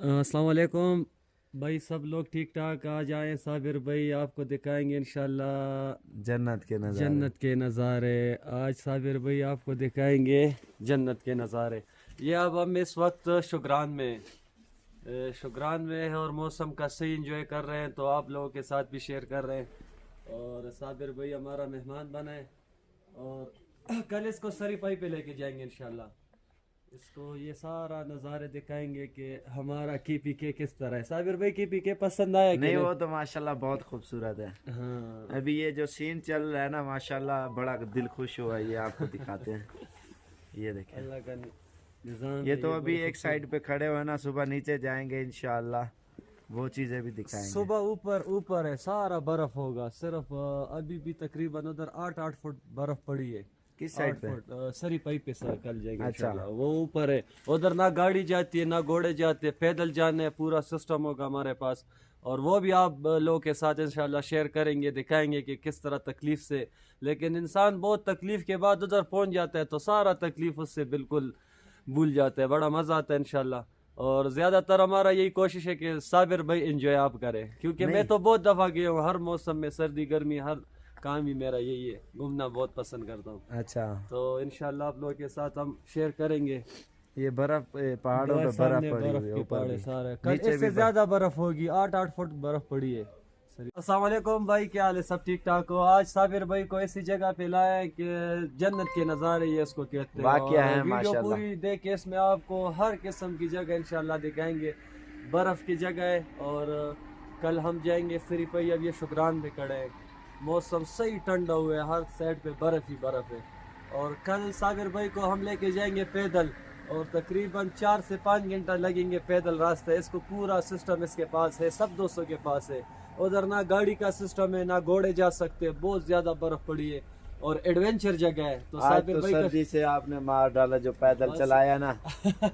अस्सलाम वालेकुम भाई, सब लोग ठीक ठाक। आज आए साबिर भाई, आपको दिखाएंगे इंशाल्लाह जन्नत के नज़ारे। जन्नत के नज़ारे। आज साबिर भाई आपको दिखाएंगे जन्नत के नज़ारे। ये अब हम इस वक्त शुक्रान में हैं और मौसम का सही इंजॉय कर रहे हैं, तो आप लोगों के साथ भी शेयर कर रहे हैं। और साबिर भाई हमारा मेहमान बना है और कल इसको सरी पाई पे लेके जाएंगे इंशाल्लाह। इसको ये सारा नज़ारे दिखाएंगे कि हमारा KPK किस तरह है। साबिर भाई KPK पसंद आया कि नहीं? वो तो माशाल्लाह बहुत खूबसूरत है। हाँ, अभी ये जो सीन चल रहा है ना, माशाल्लाह बड़ा दिल खुश हुआ। ये आपको दिखाते हैं, ये देखें। अल्लाह का निज़ाम ये है, तो ये अभी बड़ी एक साइड पे खड़े हुए ना, सुबह नीचे जाएंगे इंशाल्लाह, वो चीज़ें भी दिखाएंगे। सुबह ऊपर ऊपर है, सारा बर्फ होगा। सिर्फ अभी भी तकरीबन उधर 8 फुट बर्फ पड़ी है। किस साइड 8 पे? फुट सरी पाई पे सर कल जाएंगे अच्छा। इंशाल्लाह। वो ऊपर है, उधर ना गाड़ी जाती है ना घोड़े जाते हैं, पैदल जाने पूरा सिस्टम होगा हमारे पास। और वो भी आप लोगों के साथ इंशाल्लाह शेयर करेंगे, दिखाएंगे कि किस तरह तकलीफ से, लेकिन इंसान बहुत तकलीफ के बाद उधर पहुंच जाता है तो सारा तकलीफ उससे बिल्कुल भूल जाता है। बड़ा मज़ा आता है इंशाल्लाह। और ज़्यादातर हमारा यही कोशिश है कि साबिर भाई इंजॉय आप करें, क्योंकि मैं तो बहुत दफ़ा गया हूँ हर मौसम में, सर्दी गर्मी हर काम ही मेरा यही है, घूमना बहुत पसंद करता हूँ। अच्छा, तो इंशाल्लाह आप लोगों के साथ हम शेयर करेंगे। ये बर्फ पहाड़ों पे बर्फ सामने पड़ी बर्फ हुई है, के ऊपर पहाड़ भी सारे, कल नीचे इससे भी ज्यादा बर्फ होगी। 8 फुट बर्फ पड़ी है। अस्सलाम वालेकुम भाई, क्या हाल है? सब ठीक ठाक हो? आज साबिर भाई को ऐसी जगह पे लाया है कि जन्नत के नज़ारे ये इसको कहते हैं। वाकया और है वीडियो माशाल्लाह। पूरी देख के इसमें आपको हर किस्म की जगह इंशाल्लाह दिखाएंगे। बर्फ की जगह है और कल हम जाएंगे फ्री पे। अब ये शुक्रान पे खड़े हैं, मौसम सही ठंडा हुआ है, हर साइड पे बर्फ ही बर्फ है। और कल साबिर भाई को हम लेके जाएंगे पैदल और तकरीबन 4 से 5 घंटा लगेंगे पैदल रास्ता। इसको पूरा सिस्टम इसके पास है, सब दोस्तों के पास है। उधर ना गाड़ी का सिस्टम है ना घोड़े जा सकते, बहुत ज्यादा बर्फ पड़ी है और एडवेंचर जगह है। तो आज साबिर तो भाई सर्दी से आपने मार डाला जो पैदल चलाया ना।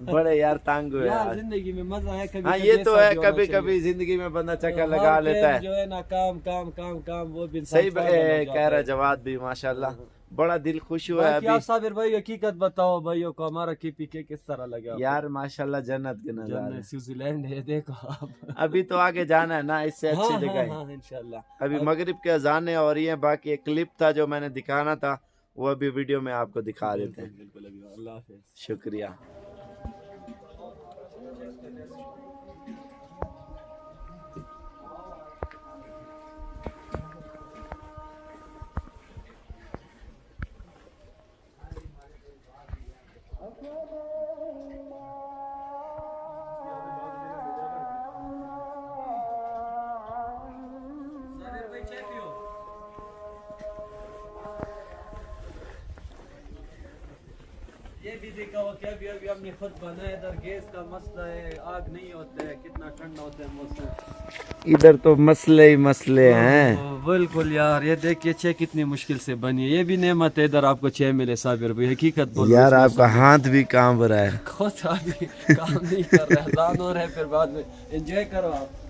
बड़े यार तंग हुए यार, आज। जिंदगी में मजा है कभी हाँ, कभी, ये तो ऐसा है, भी होना कभी चाहिए। कभी जिंदगी में बंदा चक्कर हर लगा टाइम लेता है। जो है ना काम काम काम काम काम, वो भी इंसान सही पागल हो कह जाता रहा है। जवाब भी माशाल्लाह, बड़ा दिल खुश हुआ है बाकी अभी। आप साबिर भाई हकीकत बताओ भाइयों को, हमारा KPK किस तरह लगा आपको? यार माशाल्लाह जन्नत के नजारे। जन्नत स्विट्जरलैंड है, देखो आप। अभी तो आगे जाना है ना, इससे अच्छी हाँ जगह हाँ है। हाँ इंशाल्लाह। अभी मगरिब के अजान है और ये बाकी एक क्लिप था जो मैंने दिखाना था, वो अभी वीडियो में आपको दिखा देते हैं। बिल्कुल अभी, अल्लाह हाफिज़। शुक्रिया। ये भी देखा हो क्या, अभी अभी हमने खुद बनाया। इधर गैस का मसला है, आग नहीं होता है, कितना ठंडा होता है मौसम। इधर तो मसले ही मसले हैं। बिल्कुल यार, ये देखिए चाय कितनी मुश्किल से बनी है। ये भी नेमत है इधर आपको चाय मिले साबिर भाई, हकीकत बोलो। यार आपका हाथ भी कांप रहा है। खुद अभी काम नहीं कर रहा है, अजान हो रहा है, फिर बाद में एंजॉय करो आप।